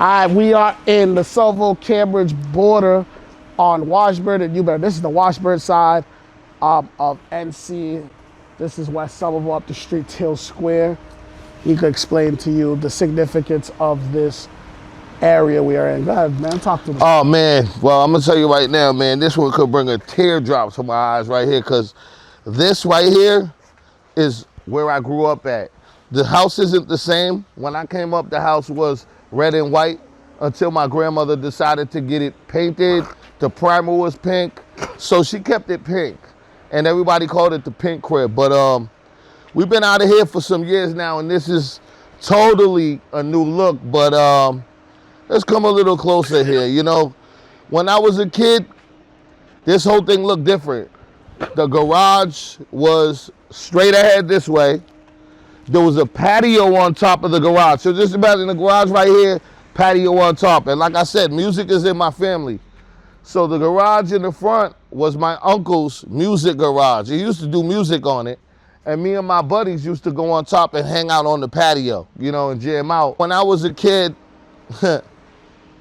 We are in the Somerville-Cambridge border on Washburn and Newberry. This is the Washburn side of NC. This is West Somerville up the street, Hill Square. He could explain to you the significance of this area we are in. Go ahead, man, talk to me. Oh, man, well, I'm gonna tell you right now, man, this one could bring a teardrop to my eyes right here, because this right here is where I grew up at. The house isn't the same. When I came up, the house was red and white until my grandmother decided to get it painted. The primer was pink, so she kept it pink, and everybody called it the pink crib. But we've been out of here for some years now, and this is totally a new look. But let's come a little closer here. You know, when I was a kid, this whole thing looked different. The garage was straight ahead this way. There was a patio on top of the garage. So just imagine the garage right here, patio on top. And like I said, music is in my family. So the garage in the front was my uncle's music garage. He used to do music on it. And me and my buddies used to go on top and hang out on the patio, you know, and jam out. When I was a kid,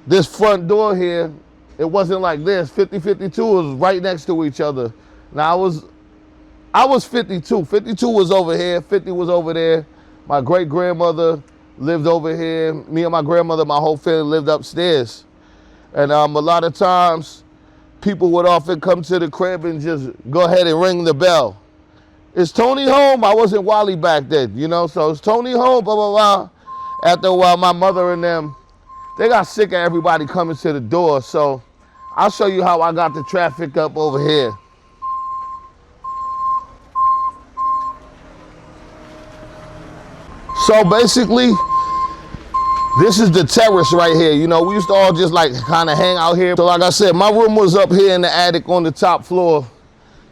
this front door here, it wasn't like this. 5052 was right next to each other. Now I was 52. 52 was over here, 50 was over there. My great grandmother lived over here. Me and my grandmother, my whole family lived upstairs. And a lot of times people would often come to the crib and just go ahead and ring the bell. Is Tony home? I wasn't Wally back then, you know, so is Tony home, blah, blah, blah. After a while, my mother and them, they got sick of everybody coming to the door. So I'll show you how I got the traffic up over here. So basically, this is the terrace right here. You know, we used to all just like kind of hang out here. So like I said, my room was up here in the attic on the top floor.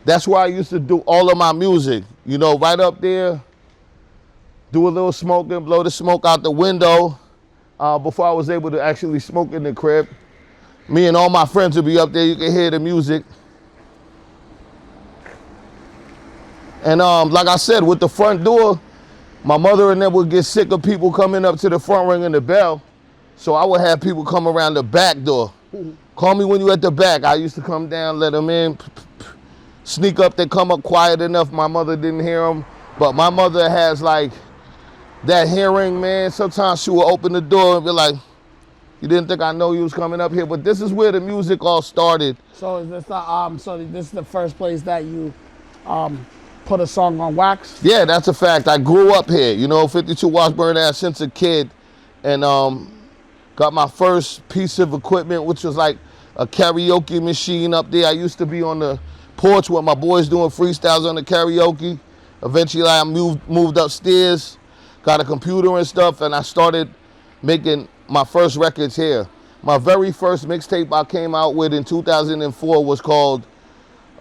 That's where I used to do all of my music. You know, right up there, do a little smoking, blow the smoke out the window before I was able to actually smoke in the crib. Me and all my friends would be up there. You can hear the music. And like I said, with the front door, my mother and them would get sick of people coming up to the front ringing the bell. So I would have people come around the back door. Call me when you at the back. I used to come down, let them in, sneak up. They come up quiet enough. My mother didn't hear them. But my mother has like that hearing, man. Sometimes she would open the door and be like, you didn't think I know you was coming up here. But this is where the music all started. So is this this is the first place that you put a song on wax? Yeah, that's a fact. I grew up here, you know, 52 Washburn Ave since a kid, and got my first piece of equipment, which was like a karaoke machine up there. I used to be on the porch with my boys doing freestyles on the karaoke. Eventually I moved upstairs, got a computer and stuff, and I started making my first records here. My very first mixtape I came out with in 2004 was called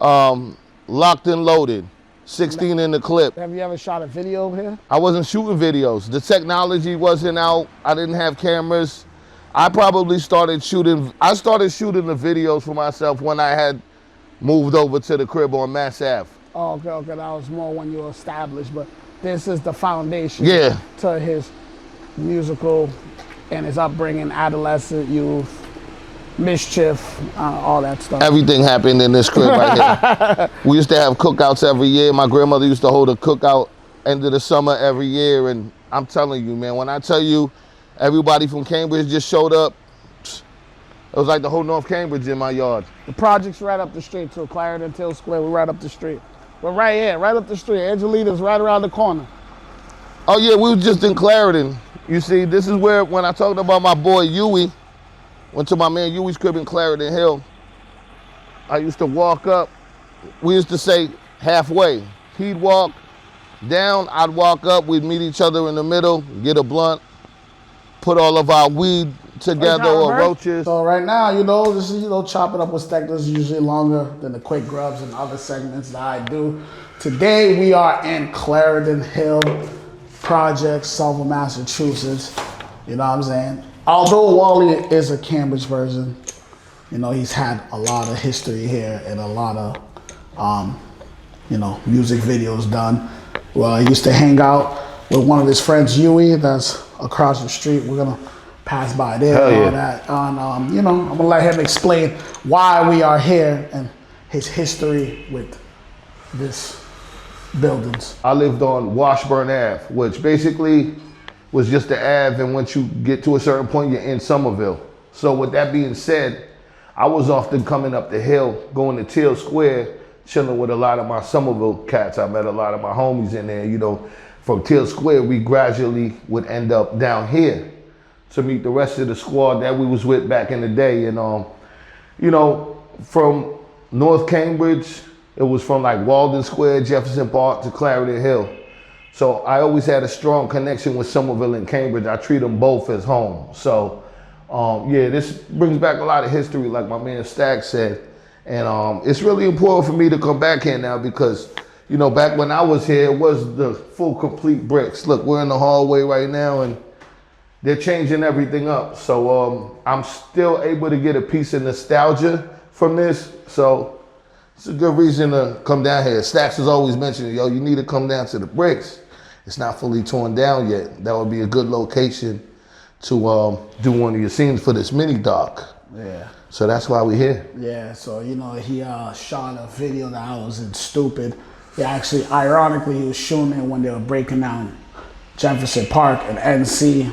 Locked and Loaded. 16 in the clip. Have you ever shot a video here? I wasn't shooting videos. The technology wasn't out. I didn't have cameras. I started shooting the videos for myself when I had moved over to the crib on Mass Ave. Oh, okay, that was more when you were established, but this is the foundation to his musical and his upbringing, adolescent, youth, mischief, all that stuff. Everything happened in this crib right here. We used to have cookouts every year. My grandmother used to hold a cookout end of the summer every year. And I'm telling you, man, when I tell you everybody from Cambridge just showed up, it was like the whole North Cambridge in my yard. The project's right up the street too. Clarendon, Hill Square, we're right up the street. We're right here, right up the street. Angelita's right around the corner. Oh yeah, we were just in Clarendon. You see, this is where, when I talked about my boy Huey, went to my man Huey's crib in Clarendon Hill. I used to walk up. We used to say halfway. He'd walk down, I'd walk up. We'd meet each other in the middle, get a blunt, put all of our weed together or roaches. So right now, you know, this is, chopping up with Steck. This is usually longer than the quick grubs and other segments that I do. Today we are in Clarendon Hill Project, Somerville, Massachusetts. You know what I'm saying? Although Wally is a Cambridge version, you know, he's had a lot of history here and a lot of, music videos done. Well, I used to hang out with one of his friends, Huey, that's across the street. We're gonna pass by there Hell and all yeah. that. You know, I'm gonna let him explain why we are here and his history with this buildings. I lived on Washburn Ave, which basically was just the Ave, and once you get to a certain point, you're in Somerville. So with that being said, I was often coming up the hill, going to Teal Square, chilling with a lot of my Somerville cats. I met a lot of my homies in there, you know. From Teal Square, we gradually would end up down here to meet the rest of the squad that we was with back in the day. And you know, from North Cambridge, it was from like Walden Square, Jefferson Park to Clarendon Hill. So I always had a strong connection with Somerville and Cambridge. I treat them both as home. So yeah, this brings back a lot of history, like my man Stack said. And it's really important for me to come back here now because, you know, back when I was here, it was the full complete bricks. Look, we're in the hallway right now and they're changing everything up. So I'm still able to get a piece of nostalgia from this. So it's a good reason to come down here. Stacks has always mentioned, yo, you need to come down to the bricks. It's not fully torn down yet. That would be a good location to do one of your scenes for this mini doc. Yeah. So that's why we're here. Yeah, so, you know, he shot a video that I was in Stupid. Yeah, actually, ironically, he was shooting it when they were breaking down Jefferson Park and NC.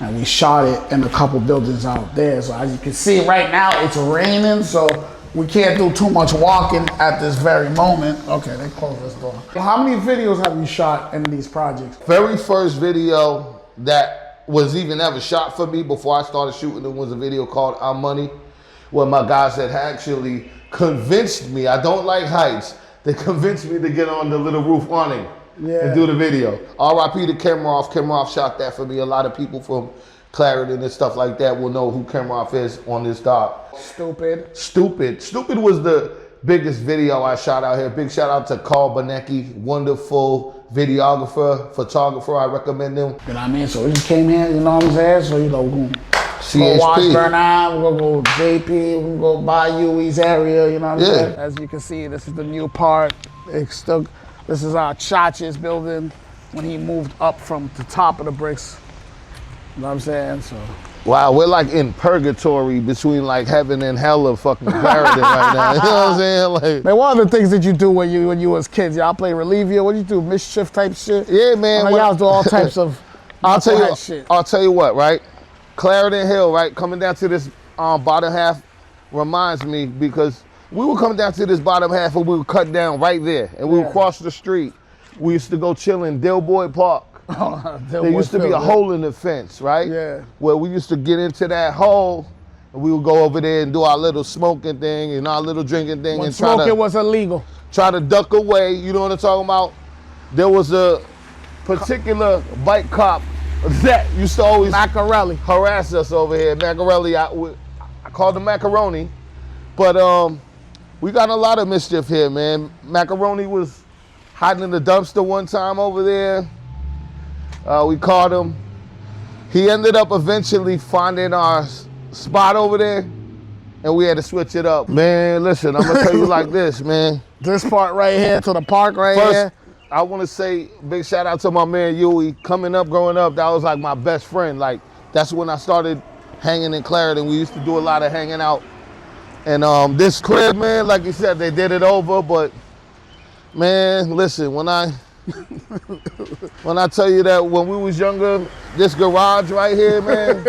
And we shot it in a couple buildings out there. So as you can see right now, it's raining, so we can't do too much walking at this very moment. Okay, they closed this door. Well, how many videos have you shot in these projects? Very first video that was even ever shot for me before I started shooting it was a video called I'm Money, where my guys had actually convinced me, I don't like heights, they convinced me to get on the little roof awning and do the video. R.I.P. to Kemroff. Kemroff shot that for me. A lot of people from Clarendon and stuff like that will know who Kemroff is on this doc. Stupid. Stupid was the biggest video I shot out here. Big shout out to Carl Benecki, wonderful videographer, photographer. I recommend him. You know what I mean? So we just came here, you know what I'm saying? So, you know, we're going to CHP. go Washburn Ave, we're going to go JP, we're going to go Bayou's area, you know what I'm saying? As you can see, this is the new part. It's still, this is our Chacha's building when he moved up from the top of the bricks. You know what I'm saying? So. Wow, we're like in purgatory between like heaven and hell of fucking Clarendon right now. You know what I'm saying? Like, man, what are the things that you do when you was kids? Y'all play Relievia? What do you do? Mischief type shit? yeah, man. Y'all do all types of I'll tell shit. you what, right? Clarendon Hill, right? Coming down to this bottom half reminds me because we would come down to this bottom half and we would cut down right there and we would cross the street. We used to go chill in Dilboy Park. There used to be a hole in the fence, right? Yeah. Where we used to get into that hole and we would go over there and do our little smoking thing and our little drinking thing. When and smoking was illegal. Try to duck away, you know what I'm talking about? There was a particular bike cop that used to always Macarelli. harass us over here. Macarelli, I called him Macaroni, but we got a lot of mischief here, man. Macaroni was hiding in the dumpster one time over there. We caught him. He ended up eventually finding our spot over there, and we had to switch it up. Man, listen, I'm gonna tell you like this, man. This part right here to the park right here. I want to say big shout out to my man Huey. Coming up, growing up, that was like my best friend. Like, that's when I started hanging in Clarendon. We used to do a lot of hanging out. And this crib, man, like you said, they did it over, but man, listen, when I tell you that when we was younger, this garage right here, man,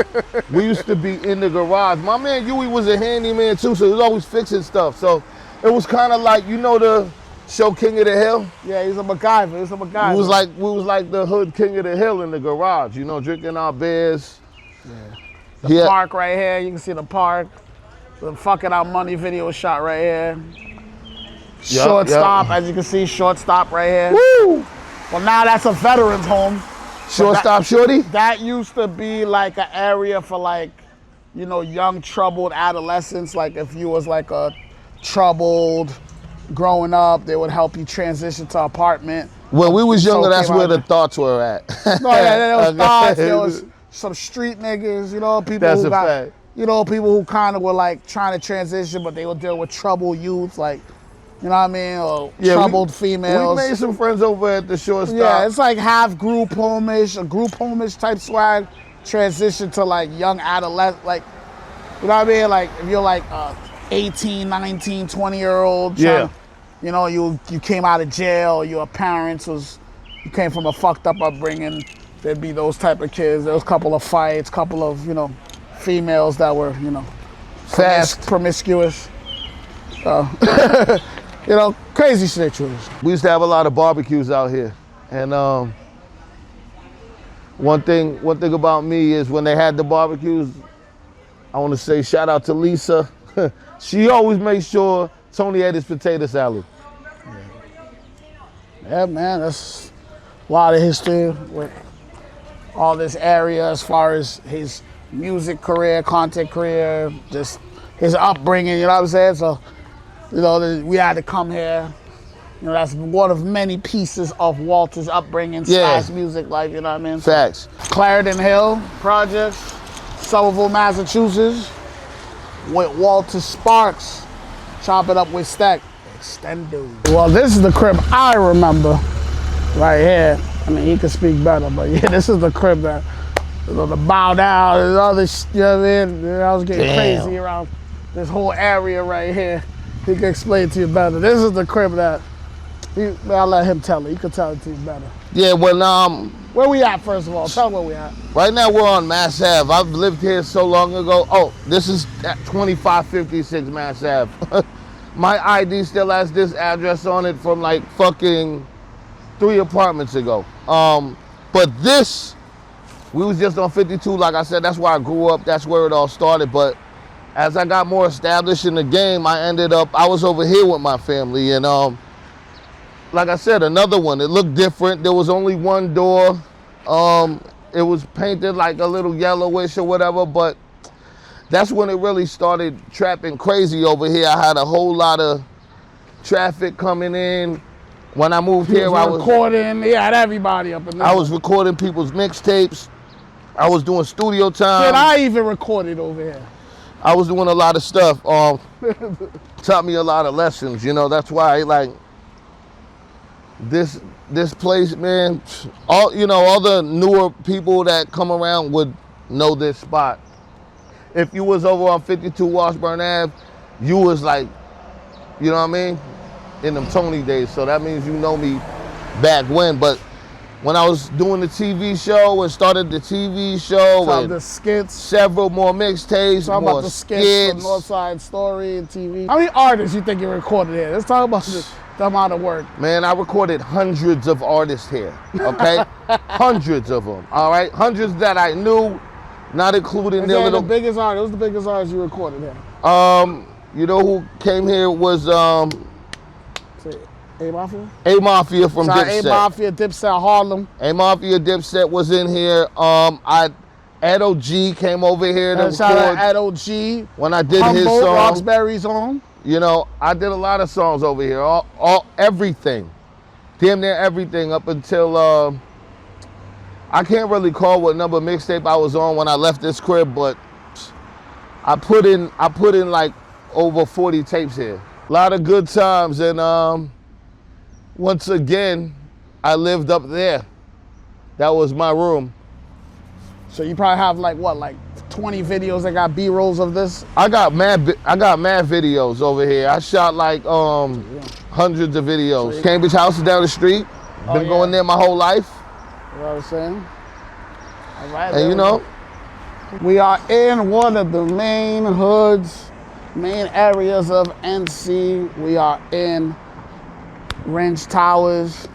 we used to be in the garage. My man Huey was a handyman too, so he was always fixing stuff. So it was kind of like, you know, the show King of the Hill? Yeah, he's a MacGyver. We was like the hood King of the Hill in the garage, you know, drinking our beers. Yeah. The park right here, you can see the park. The fucking Our Money video shot right here. Shortstop, as you can see, shortstop right here. Woo! Well, now that's a veterans home. Shortstop shorty? That used to be like an area for like, you know, young troubled adolescents. Like if you was like a troubled growing up, they would help you transition to apartment. When we was younger, that's where the thoughts were at. No, yeah, there was thoughts. There was some street niggas, you know, people that's who got, fact. you know, people who kind of were like trying to transition, but they would deal with troubled youth, like, you know what I mean, or troubled females. We made some friends over at the shortstop. Yeah, it's like half group homish, a group homish type swag, transition to like young adolescent, like, you know what I mean? Like if you're like 18, 19, 20-year-old, Yeah. you know, you came out of jail, your parents you came from a fucked up upbringing, there'd be those type of kids. There was a couple of fights, couple of, you know, females that were, you know, Fast. promiscuous. You know, crazy situations. We used to have a lot of barbecues out here, and one thing about me is when they had the barbecues, I want to say shout out to Lisa. She always made sure Tony had his potato salad. Yeah, man, that's a lot of history with all this area as far as his music career, content career, just his upbringing, you know what I'm saying? So, you know, we had to come here. You know, that's one of many pieces of Walter's upbringing slash music life, you know what I mean? Facts. Clarendon Hill Projects, Somerville, Massachusetts, with Walter Sparks. Chop it up with Stack. Extendo. Well, this is the crib I remember right here. I mean, he could speak better, but yeah, this is the crib that, you know, the bow down and all this, you know what I mean? I was getting crazy around this whole area right here. He can explain to you better. This is the crib that, I'll let him tell it. He can tell it to you better. Yeah, when Where we at, first of all? Tell him where we at. right now we're on Mass Ave. I've lived here so long ago. Oh, this is at 2556 Mass Ave. My ID still has this address on it from like fucking 3 apartments ago. But this, we was just on 52. Like I said, that's where I grew up. That's where it all started. But as I got more established in the game, I was over here with my family. And like I said, another one, it looked different. There was only one door. It was painted like a little yellowish or whatever, but that's when it really started trapping crazy over here. I had a whole lot of traffic coming in. When I moved here, I was recording. He had everybody up in there. I was recording people's mixtapes. I was doing studio time. Shit, I even recorded over here. I was doing a lot of stuff. Taught me a lot of lessons. You know, that's why like this place, man. All the newer people that come around would know this spot. If you was over on 52 Washburn Ave, you was like, you know what I mean, in them Tony days. So that means you know me back when. But when I was doing the TV show and started the TV show and the skits, several more mixtapes, talk more about the skits, the North Side Story and TV. How many artists you think you recorded here? Let's talk about the amount of work. Man, I recorded hundreds of artists here, okay? Hundreds of them, all right? Hundreds that I knew, not including their little... the biggest artist? Who's the biggest artist you recorded here? You know who came here was... A-Mafia? A-Mafia from Dipset. A-Mafia, Dipset, Harlem. A-Mafia, Dipset was in here. Ed O.G. came over here to record. Shout out Ed O.G. When I did his song. Roxbury's on. You know, I did a lot of songs over here. Everything. Damn near everything up until... I can't really call what number mixtape I was on when I left this crib, but I put in like over 40 tapes here. A lot of good times, and once again, I lived up there. That was my room. So you probably have like 20 videos that got B-rolls of this? I got mad videos over here. I shot like hundreds of videos. Cambridge House is down the street. Been going there my whole life. You know what I'm saying? All right, and you know, we are in one of the main hoods, main areas of NC. We are in Ranch Towers,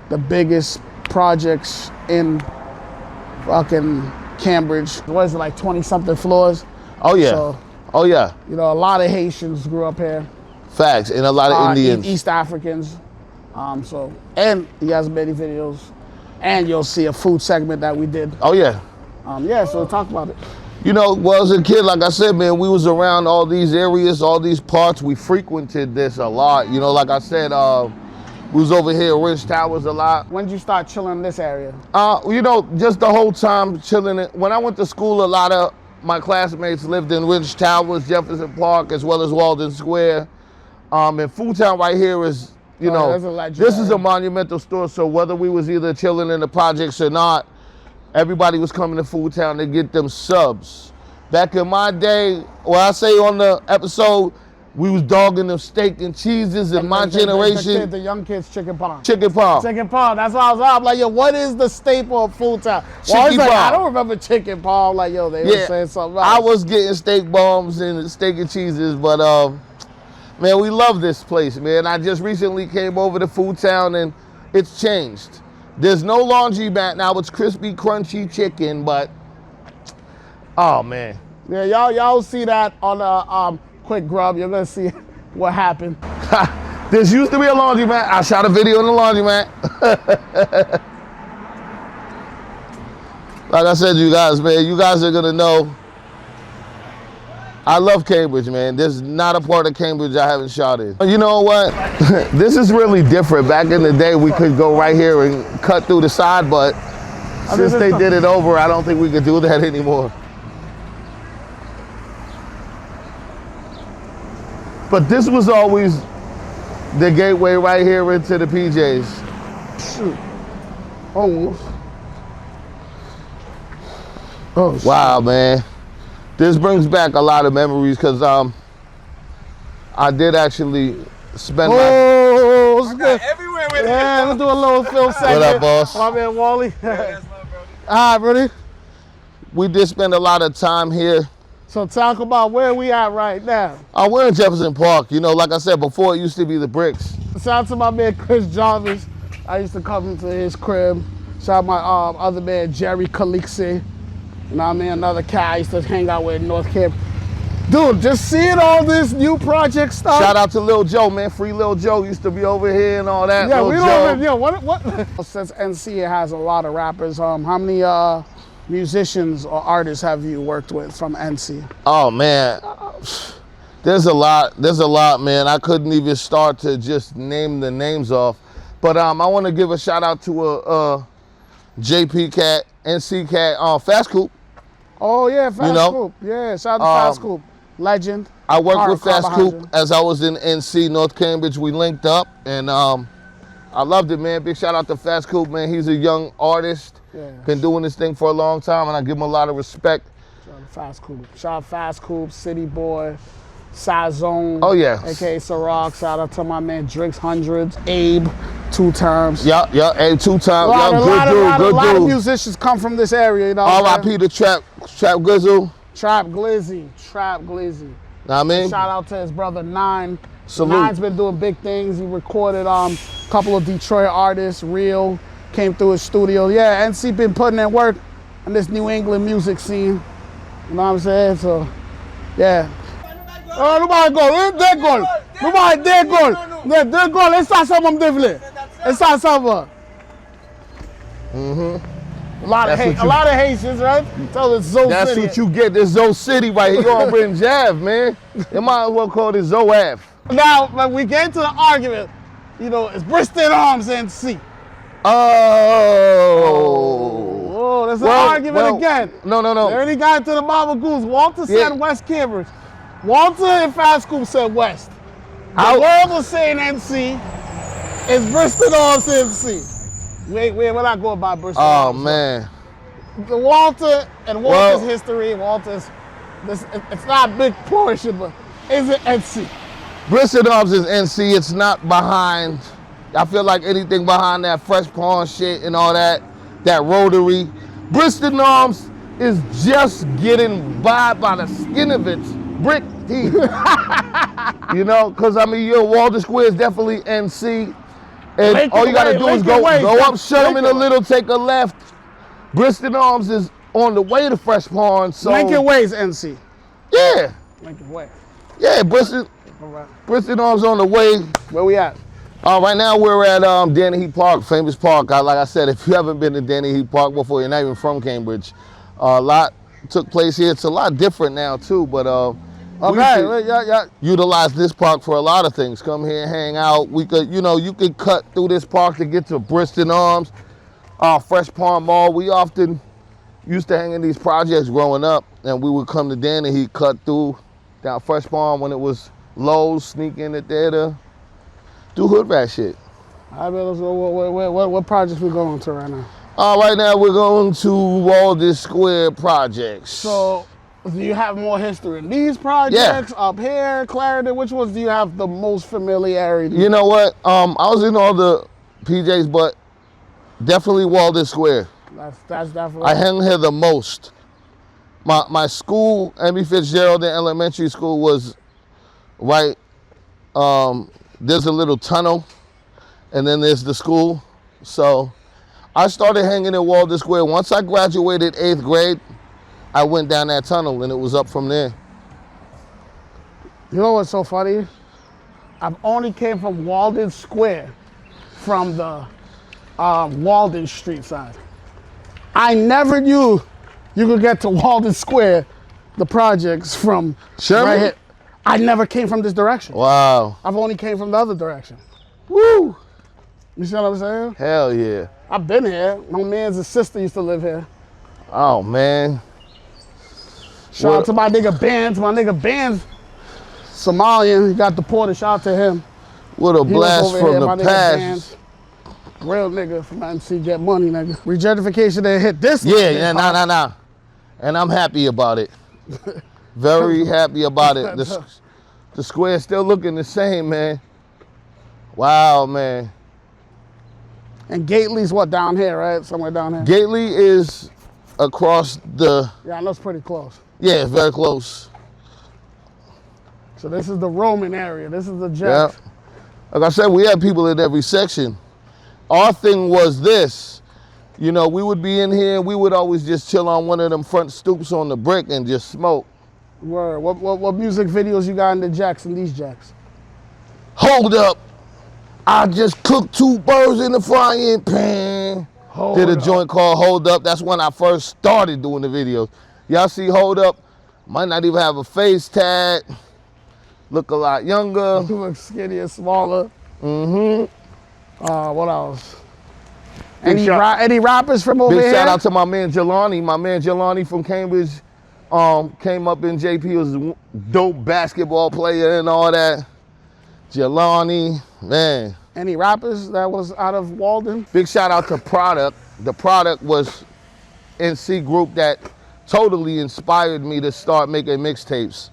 the biggest projects in fucking Cambridge. What is it, like 20-something floors? Oh yeah. So, oh yeah. You know, a lot of Haitians grew up here. Facts, and a lot of Indians. East Africans. And he has many videos. And you'll see a food segment that we did. Oh yeah. So talk about it. You know, well, as a kid, like I said, man, we was around all these areas, all these parts. We frequented this a lot. You know, like I said, we was over here at Rich Towers a lot. When did you start chilling in this area? You know, just the whole time chilling. When I went to school, a lot of my classmates lived in Rich Towers, Jefferson Park, as well as Walden Square. And Food Town right here is, this is a monumental store. So whether we was either chilling in the projects or not, everybody was coming to Food Town to get them subs. Back in my day, well, I say on the episode, we was dogging them steak and cheeses in my generation. The young kids, chicken parm. Chicken parm. Chicken parm. That's why I was up. Like, yo, what is the staple of Food Town? Chicken like, parm. I don't remember chicken parm. Like, yo, they were saying something else. I was getting steak bombs and steak and cheeses, but man, we love this place, man. I just recently came over to Food Town and it's changed. There's no laundromat now. It's crispy, crunchy chicken, but oh man. Yeah, y'all see that on the Quick Grub. You're gonna see what happened. This used to be a laundromat. I shot a video in the laundromat. Like I said, you guys, man, you guys are gonna know. I love Cambridge, man. There's not a part of Cambridge I haven't shot in. You know what? This is really different. Back in the day, we could go right here and cut through the side, but since they did it over, I don't think we could do that anymore. But this was always the gateway right here into the PJs. Shoot. Almost. Oh, wow, man. This brings back a lot of memories because I did actually spend my... everywhere with yeah, let's do a little film segment. What up, boss? My man, Wally. That's love, bro. All right, buddy. We did spend a lot of time here. So talk about where we at right now. We're in Jefferson Park. You know, like I said before, it used to be the bricks. Shout out to my man Chris Jarvis. I used to come into his crib. Shout out my other man Jerry Calixi. You know what I mean? Another cat I used to hang out with in North Camp. Dude, just seeing all this new project stuff. Shout out to Lil Joe, man. Free Lil Joe used to be over here and all that. Yeah, Lil we Joe. don't even, what? Since NC it has a lot of rappers, how many musicians or artists have you worked with from NC? Oh man, there's a lot, man. I couldn't even start to just name the names off. But I want to give a shout out to a JP cat, NC cat, Fast Coop. Oh yeah, Fast Coop. Yeah, shout out to Fast Coop. Legend. I worked with Fast Coop as I was in NC, North Cambridge. We linked up and I loved it, man. Big shout out to Fast Coop, man. He's a young artist. Yeah. Been doing this thing for a long time, and I give him a lot of respect. Shout out to Fast Coop. Shout out Fast Coop, City Boy, Sizone. Oh yeah. AKA Ciroc. Shout out to my man Drinks Hundreds, Abe, 2 Times. Yeah, Abe 2 Times. A lot of musicians come from this area, you know. R.I.P. to Trap Grizzle. Trap Glizzy. Know what I mean? Shout out to his brother Nine. Salute. Nine's been doing big things. He recorded a couple of Detroit artists. Real came through his studio. Yeah, NC been putting in work in this New England music scene. You know what I'm saying? So, yeah. Oh, nobody go. They're gone. Nobody, they're gone. They're gone. Let's start something different. Let's start something. A lot of Haitians, right? Tell us Zoe That's City. what you get. This Zoe City right here. You on Bryn Jav, man. You might as well call this Zoe Ave. Now, when we get into the argument, you know, it's Bristol Arms NC. Oh, that's an argument again. No. They already got into the Baba Goose. Walter said West Cambridge. Walter and Fast Scoop said West. The world was saying NC. It's Bristol Arms NC. We're not going by Bristol Arms. Oh, man. Walter's history, it's not a big portion, but is it NC? Bristol Arms is NC. It's not behind. I feel like anything behind that Fresh Pawn shit and all that Rotary. Bristol Arms is just getting by the skin of its brick teeth. You know, because I mean, Walter Square is definitely NC. And all you gotta do is go up Sherman a little, take a left. Bristol Arms is on the way to Fresh Pawn. So Lincoln Way's NC. Yeah. Lincoln Way. Yeah, Bristol Arms on the way. Where we at? Right now we're at Danny Heath Park, famous park. Like I said, if you haven't been to Danny Heath Park before, you're not even from Cambridge. A lot took place here. It's a lot different now too, but utilize this park for a lot of things. Come here, hang out. We could, you could cut through this park to get to Bristol Arms, Fresh Pawn Mall. We often used to hang in these projects growing up, and we would come to Danny Heath, cut through down Fresh Pawn when it was low, sneak in the theater, do hood rat shit. All right, let's go. What projects we going to right now? Right now we're going to Walden Square projects. So, do you have more history in these projects up here, Clarendon? Which ones do you have the most familiarity? You know what? I was in all the PJs, but definitely Walden Square. That's definitely. I hung here the most. My school, Emmy Fitzgerald Elementary School, was right. There's a little tunnel, and then there's the school. So I started hanging in Walden Square. Once I graduated 8th grade, I went down that tunnel, and it was up from there. You know what's so funny? I've only came from Walden Square, from the Walden Street side. I never knew you could get to Walden Square, the projects, from Sherman? right here. I never came from this direction. Wow. I've only came from the other direction. Woo. You see what I'm saying? Hell yeah. I've been here. My man's sister used to live here. Oh, man. Shout out to my nigga Bands. My nigga Bands, Somalian. He got deported. Shout out to him. What a He blast was over from here, the my nigga past. Bands. Real nigga from MC Get Money, nigga. Regentrification didn't hit this. Yeah, nah. And I'm happy about it. Very happy about it. The square's still looking the same, man. Wow, man. And Gately's what, down here, right? Somewhere down here. Gately is across the... Yeah, I know it's pretty close. Yeah, it's very close. So this is the Roman area. This is the jet. Yeah. Like I said, we had people in every section. Our thing was this. You know, we would be in here and we would always just chill on one of them front stoops on the brick and just smoke. Word. What music videos you got in the jacks and these jacks? Hold up. I just cooked 2 birds in the frying pan. Did a joint called Hold Up. That's when I first started doing the videos. Y'all see Hold Up? Might not even have a face tag. Look a lot younger. You look skinnier, smaller. Mm-hmm. What else? Any rappers from over Big here? shout out to my man Jelani. My man Jelani from Cambridge came up in JP. He was a dope basketball player and all that. Jelani, man. Any rappers that was out of Walden? Big shout out to Product. The Product was NC group that totally inspired me to start making mixtapes.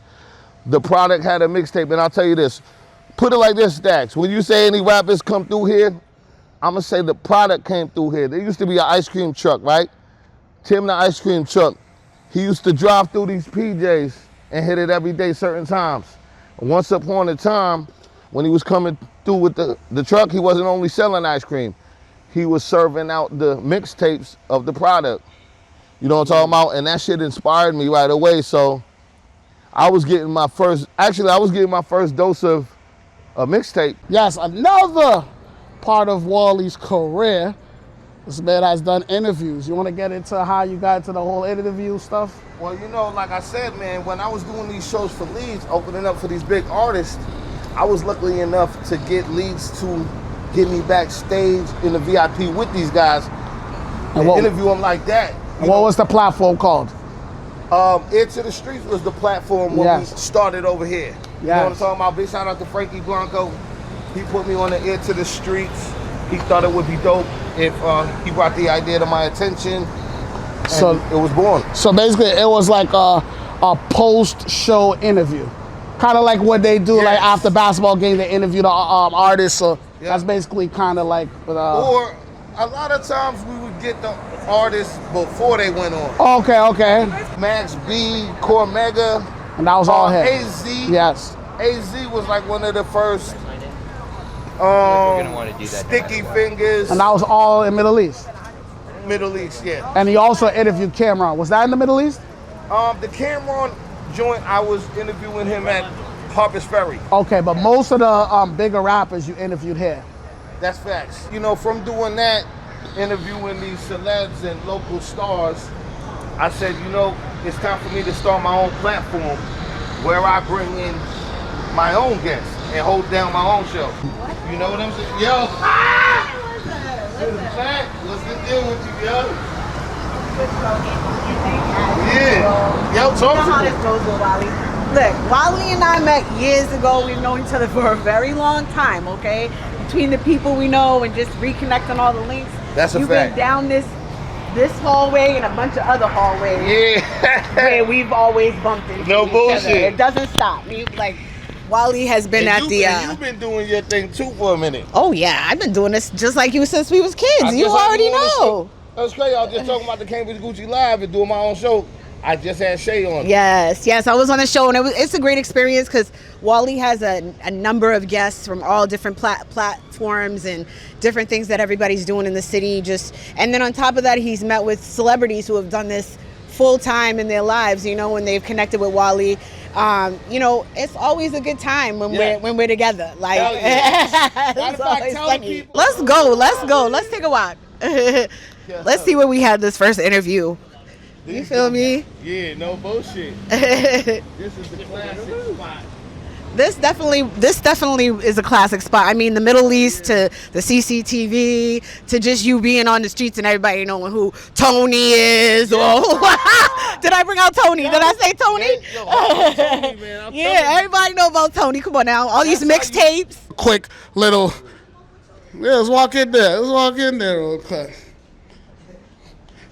The Product had a mixtape, and I'll tell you this. Put it like this, Stacks. When you say any rappers come through here, I'm gonna say the Product came through here. There used to be an ice cream truck, right? Tim the ice cream truck. He used to drive through these PJs and hit it every day certain times. Once upon a time, when he was coming through with the truck, he wasn't only selling ice cream. He was serving out the mixtapes of the Product. You know what I'm talking about? And that shit inspired me right away. So I was getting my first dose of a mixtape. Yes, another part of Wally's career. This man has done interviews. You want to get into how you got into the whole interview stuff? Well, you know, like I said, man, when I was doing these shows for Leeds, opening up for these big artists, I was lucky enough to get Leeds to get me backstage in the VIP with these guys and interview them like that. What was the platform called? Ear to the Streets was the platform when we started over here. You know what I'm talking about? Big shout out to Frankie Blanco. He put me on the Ear to the Streets. He thought it would be dope if he brought the idea to my attention. So it was born. So basically, it was like a post-show interview, kind of like what they do, like after basketball game, they interview the artists. So that's basically kind of like. Or a lot of times we would get the artists before they went on. Okay. Max B, Core Mega, and that was all him. AZ. Yes. AZ was like one of the first. Sticky Fingers. And that was all in Middle East? Middle East, yeah. And he also interviewed Cameron. Was that in the Middle East? The Cameron joint, I was interviewing him at Harper's Ferry. Okay, but most of the bigger rappers you interviewed here. That's facts. You know, from doing that, interviewing these celebs and local stars, I said, you know, it's time for me to start my own platform where I bring in my own guests and hold down my own show. You know what I'm saying? Yo! What's the deal with you, yo? Yeah. Yo, talk to me. How this goes with Wally. Look, Wally and I met years ago. We've known each other for a very long time, okay? Between the people we know and just reconnecting all the links. That's a You've fact. been down this this hallway and a bunch of other hallways. Yeah. Where we've always bumped into No each bullshit. other. It doesn't stop. Like Wally has been And at you've been doing your thing too for a minute. Oh yeah, I've been doing this just like you since we was kids. I You just had already you on the know. show. That's crazy. I was just talking about the Cambridge Gucci Live and doing my own show. I just had Shay on. Yes, I was on the show, and it's a great experience because Wally has a number of guests from all different platforms and different things that everybody's doing in the city. And then on top of that, he's met with celebrities who have done this full time in their lives. You know, when they've connected with Wally. You know, it's always a good time when we're together. Like, it's always funny. Let's go. Let's take a walk. Let's see where we had this first interview. You feel me? Yeah, no bullshit. This is the classic spot. This definitely is a classic spot. I mean, the Middle East to the CCTV to just you being on the streets and everybody knowing who Tony is. Or did I bring out Tony? Did I say Tony? Tony, man. Yeah, everybody know about Tony. Come on now. All these mixtapes. Quick little. Yeah, let's walk in there. Real quick.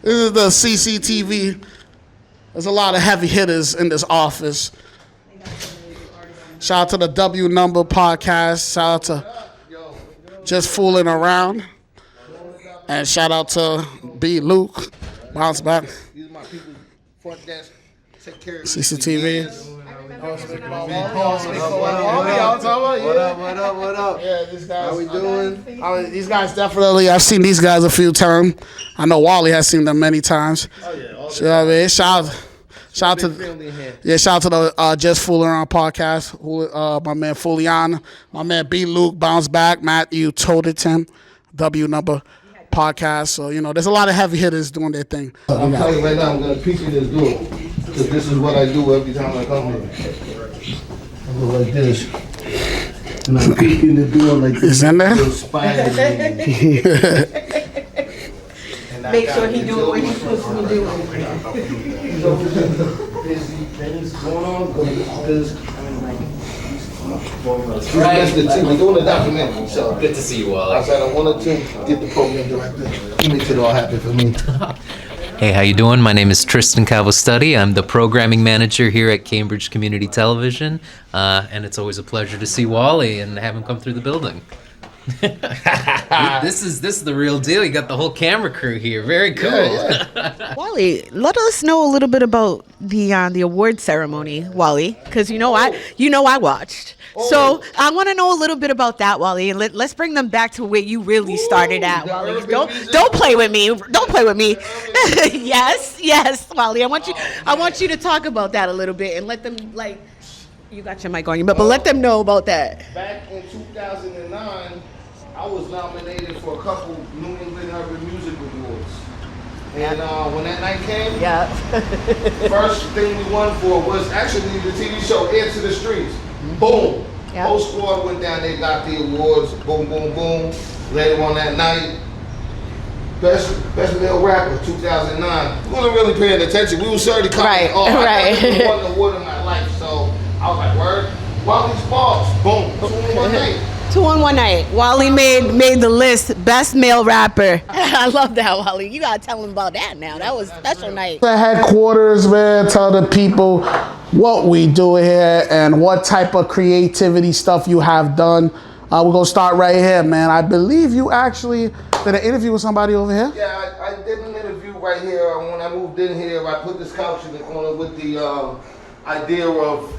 This is the CCTV. There's a lot of heavy hitters in this office. Shout out to the W Number podcast. Shout out to Just Fooling Around. And shout out to B. Luke. Bounce back. These are my people, front desk. Take care of CCTV. What up? Yeah, these guys. How we doing? These guys definitely, I've seen these guys a few times. I know Wally has seen them many times. Oh, yeah. You know what I mean? Shout out to the Just Fooling Around podcast. My man Fuliana, my man B. Luke, Bounce Back, Matthew Toderton, W Number podcast. So, you know, there's a lot of heavy hitters doing their thing. I'm telling you right now, I'm going to Pikliz do it. Because this is what I do every time I come here. I go like this. And I'm peeking the door like this. Is in there? Little spider. Make sure he do what he's supposed to be doing. Things going on because that's the team. We're doing a documentary. So Good to see you, Wally. I said I wanted to get the program director. He makes it all happen for me. Hey, how you doing? My name is Tristan Cavostudi. I'm the programming manager here at Cambridge Community Television, and it's always a pleasure to see Wally and have him come through the building. This is the real deal. You got the whole camera crew here. Very cool. Yeah. Wally, let us know a little bit about the award ceremony, Wally, because you know I watched. So I want to know a little bit about that, Wally, and let's bring them back to where you really started at, Wally. Don't play with me. Don't play with me. yes, Wally. I want you to talk about that a little bit and let them you got your mic on you, but let them know about that. Back in 2009, I was nominated for a couple New England Urban Music Awards. And when that night came, first thing we won for was actually the TV show Into the Streets. Boom. Yeah. Whole squad went down, they got the awards. Boom, boom, boom. Later on that night, Best Male Rapper 2009. We wasn't really paying attention. We was already coming. Right. I never won an award in my life, so I was like, word. Wally's Balls. Boom. 2 in 1 night. 2 on 1 night. Wally made the list. Best male rapper. I love that, Wally. You gotta tell him about that now. That was a special night. The headquarters, man, tell the people what we do here and what type of creativity stuff you have done. We're gonna start right here, man. I believe you actually did an interview with somebody over here. Yeah, I did an interview right here. When I moved in here, I put this couch in the corner with the idea of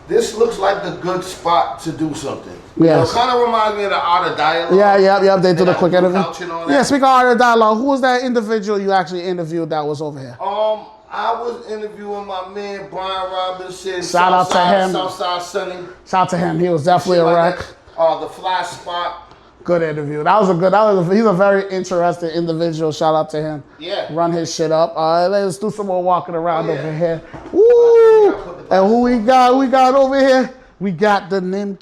this looks like the good spot to do something. Yes. Kind of reminds me of the Art of Dialogue. Yeah. They did a quick interview. Couch and all that. Yeah, speaking of Art of Dialogue, who was that individual you actually interviewed that was over here? I was interviewing my man Brian Robinson. Shout out to him. Southside Sunny. Shout out to him. He was definitely a wreck. The Fly Spot. Good interview. He's a very interesting individual. Shout out to him. Yeah. Run his shit up. Let's do some more walking around over here. Woo! And who we got? We got over here. We got the Nimk,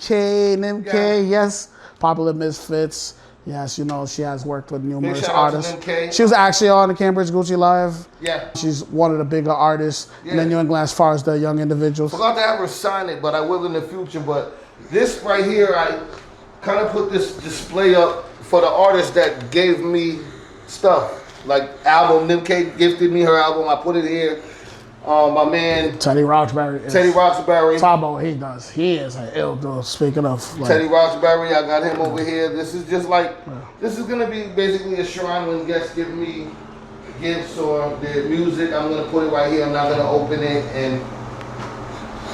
yes. Popular Misfits. Yes, you know, she has worked with numerous shout out to artists. Nimk. She was actually on the Cambridge Gucci Live. Yeah. She's one of the bigger artists in the New England as far as the young individuals. Forgot to have her sign it, but I will in the future. But this right here, I kind of put this display up for the artists that gave me stuff. like album. Nimke gifted me her album. I put it here. My man Teddy Roxbury. Teddy Roxbury. Talk about what he does. He is an ill dude. Speaking of like, Teddy Roxbury, I got him over here. This is just like, this is gonna be basically a shrine when guests give me gifts or their music. I'm gonna put it right here. I'm not gonna open it, and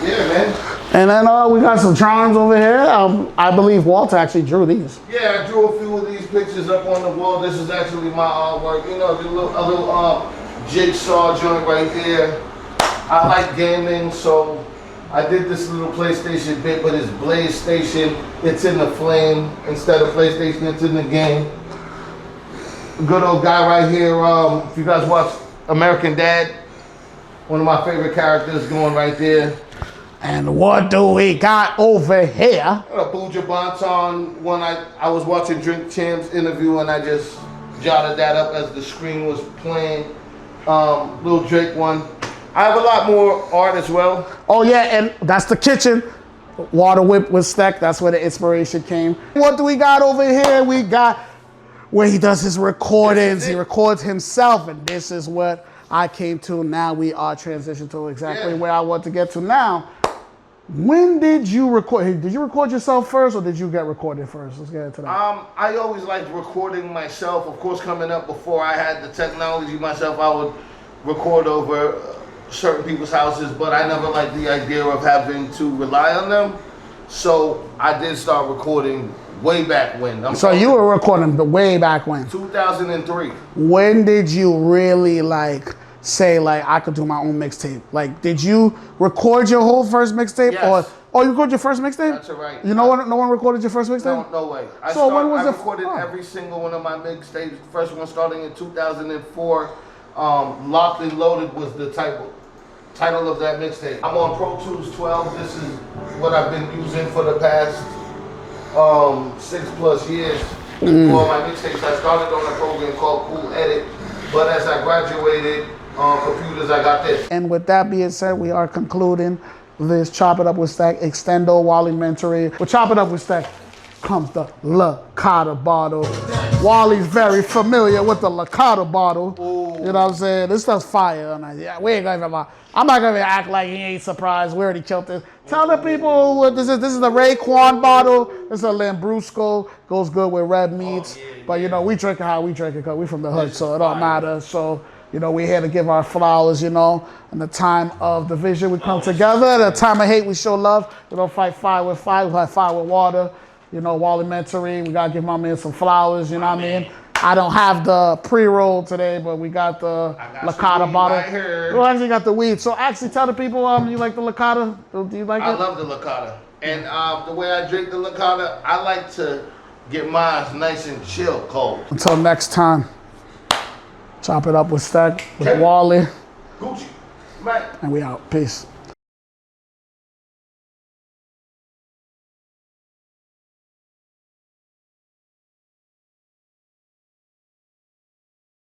yeah, man. And then we got some drawings over here. I believe Walter actually drew these. Yeah, I drew a few of these pictures up on the wall. This is actually my artwork. You know, the little jigsaw joint right there. I like gaming, so I did this little PlayStation bit, but it's Blaze Station. It's in the flame instead of PlayStation. It's in the game. Good old guy right here. If you guys watch American Dad, one of my favorite characters going right there. And what do we got over here? A Buja Banton one. I was watching Drink Champ's interview and I just jotted that up as the screen was playing. Little Drake one. I have a lot more art as well. Oh yeah, and that's the kitchen. Water whip with Steck. That's where the inspiration came. What do we got over here? We got where he does his recordings. He records himself, and this is what I came to. Now we are transitioned to exactly where I want to get to now. When did you record? Did you record yourself first, or did you get recorded first? Let's get into that. I always liked recording myself. Of course, coming up before I had the technology myself, I would record over certain people's houses, but I never liked the idea of having to rely on them. So I did start recording way back when. So you were recording the way back when? 2003. When did you really like say like I could do my own mixtape? Like, did you record your whole first mixtape? Yes. Or you recorded your first mixtape? That's right. You know what? No one recorded your first mixtape? No way. I recorded every single one of my mixtapes. First one starting in 2004. Locked and Loaded was the title of that mixtape. I'm on Pro Tools 12. This is what I've been using for the past 6+ years for my mixtapes. I started on a program called Cool Edit, but as I graduated on computers, I got this. And with that being said, we are concluding this Chop It Up with Stack Extendo Wally Mentoring. With Chop It Up with Stack comes the La Carta bottle. Wally's very familiar with the La Carta bottle. Ooh. You know what I'm saying? This stuff's fire. We ain't gonna I'm not gonna even act like he ain't surprised. We already killed this. Tell the people what this is. This is the Raekwon bottle. This is a Lambrusco. Goes good with red meats. But you know, we drink it how we drink it because we from the hood, so it don't matter. So, you know, we're here to give our flowers, you know. In the time of division, we come together. At the time of hate, we show love. We don't fight fire with fire. We fight fire with water. You know, Wally Mentoring, we gotta give my man some flowers, you know what I mean? I don't have the pre-roll today, but we got the La Carta bottle. Right here. We actually got the weed. So actually tell the people, you like the La Carta? Do you like it? I love the La Carta. And the way I drink the La Carta, I like to get mine nice and chill cold. Until next time, Chop It Up with Stack, with Wally, Gucci, man. and we out. Peace.